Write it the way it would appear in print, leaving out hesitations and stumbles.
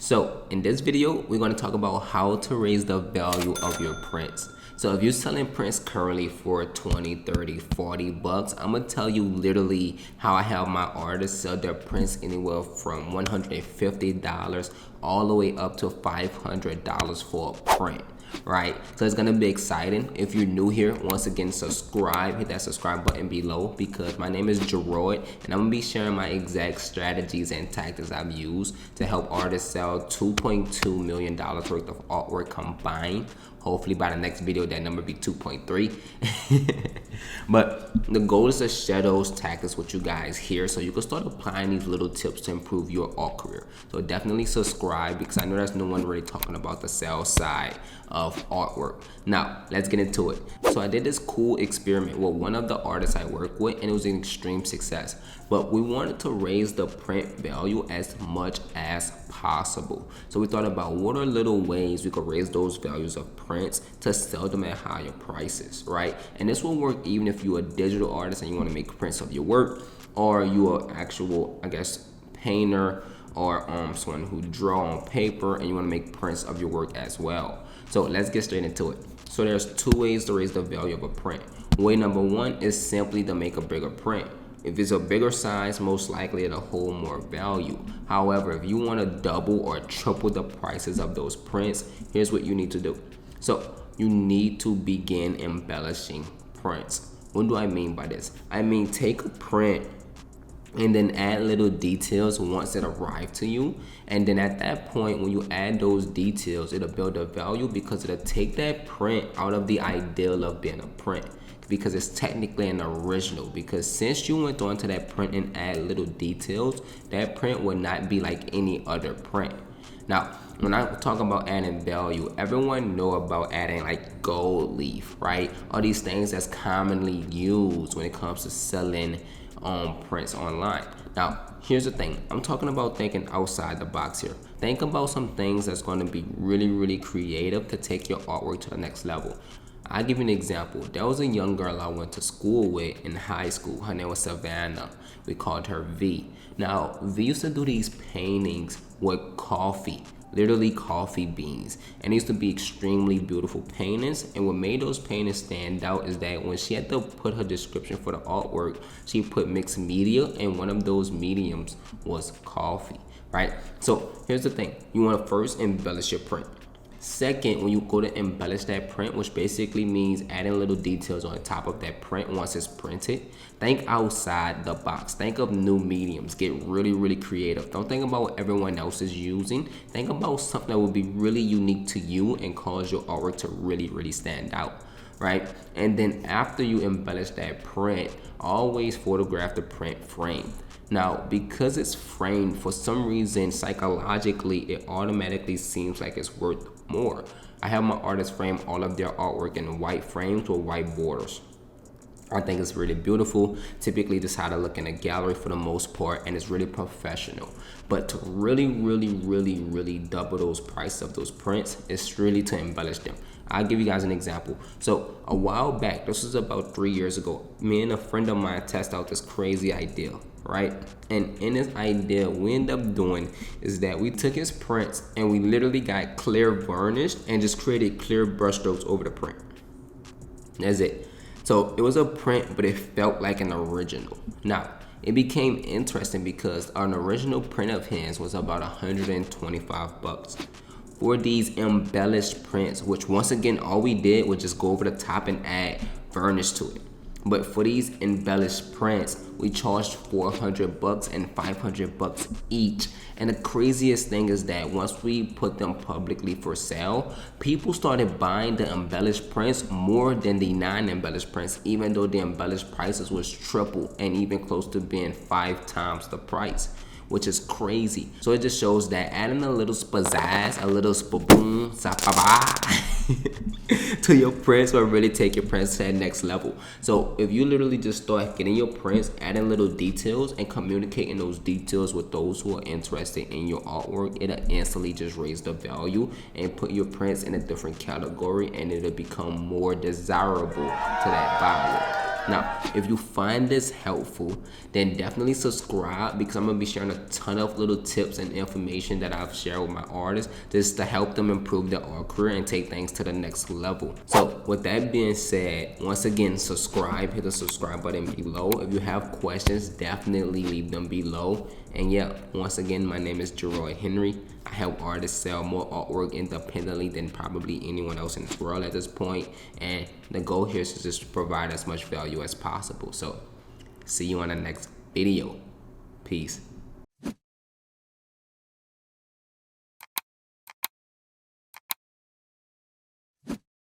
So in this video, we're going to talk about how to raise the value of your prints. So if you're selling prints currently for 20, 30, 40 bucks, I'm going to tell you literally how I have my artists sell their prints anywhere from $150 all the way up to $500 for a print. Right, so it's gonna be exciting. If you're new here, once again, subscribe, hit that subscribe button below, because my name is Gerard and I'm gonna be sharing my exact strategies and tactics I've used to help artists sell $2.2 million worth of artwork combined. Hopefully by the next video that number be 2.3. But the goal is to share those tactics with you guys here so you can start applying these little tips to improve your art career. So definitely subscribe, because I know there's no one really talking about the sales side of artwork. Now let's get into it. So I did this cool experiment with one of the artists I work with, and it was an extreme success. But we wanted to raise the print value as much as possible. So we thought about what are little ways we could raise those values of prints to sell them at higher prices, right? And this will work even if you're a digital artist and you want to make prints of your work, or you're an actual, I guess, painter, or someone who draw on paper and you want to make prints of your work as well. So let's get straight into it. So there's two ways to raise the value of a print. Way number one is simply to make a bigger print. If it's a bigger size, most likely it'll hold more value. However, if you want to double or triple the prices of those prints, here's what you need to do. So you need to begin embellishing prints. What do I mean by this? I mean, take a print and then add little details once it arrives to you, and then at that point when you add those details, it'll build a value, because it'll take that print out of the ideal of being a print, because it's technically an original. Because since you went onto that print and add little details, that print will not be like any other print. Now, when I talk about adding value, everyone know about adding like gold leaf, right? All these things that's commonly used when it comes to selling prints online. Now, here's the thing. I'm talking about thinking outside the box here. Think about some things that's going to be really creative to take your artwork to the next level. I'll give you an example. There was a young girl I went to school with in high school. Her name was Savannah. We called her V. Now, V used to do these paintings with coffee, literally coffee beans, and it used to be extremely beautiful paintings. And what made those paintings stand out is that when she had to put her description for the artwork, she put mixed media, and one of those mediums was coffee, right? So here's the thing. You want to first embellish your print. Second, when you go to embellish that print, which basically means adding little details on top of that print once it's printed, think outside the box. Think of new mediums. Get really creative. Don't think about what everyone else is using. Think about something that will be really unique to you and cause your artwork to really stand out, right? And then after you embellish that print, always photograph the print framed. Now, because it's framed, for some reason, psychologically, it automatically seems like it's worth more. I have my artists frame all of their artwork in white frames with white borders. I think it's really beautiful. Typically, this is how they look in a gallery for the most part, and it's really professional. But to really double those prices of those prints is really to embellish them. I'll give you guys an example. So a while back, this was about 3 years ago, me and a friend of mine tested out this crazy idea, right? And in this idea, we ended up doing is that we took his prints and we literally got clear varnish and just created clear brushstrokes over the print. That's it. So it was a print, but it felt like an original. Now, it became interesting because an original print of his was about 125 bucks. For these embellished prints, which once again, all we did was just go over the top and add varnish to it. But for these embellished prints, we charged 400 bucks and 500 bucks each. And the craziest thing is that once we put them publicly for sale, people started buying the embellished prints more than the non-embellished prints, even though the embellished prices was triple and even close to being 5 times the price, which is crazy. So it just shows that adding a little spazazz, a little spaboom, to your prints will really take your prints to that next level. So if you literally just start getting your prints, adding little details and communicating those details with those who are interested in your artwork, it'll instantly just raise the value and put your prints in a different category, and it'll become more desirable to that buyer. Now, if you find this helpful, then definitely subscribe, because I'm gonna be sharing a ton of little tips and information that I've shared with my artists just to help them improve their art career and take things to the next level. So with that being said, once again, subscribe, hit the subscribe button below. If you have questions, definitely leave them below. And yeah, once again, my name is Jeroy Henry. I help artists sell more artwork independently than probably anyone else in this world at this point. And the goal here is to just provide as much value as possible. So see you on the next video. Peace.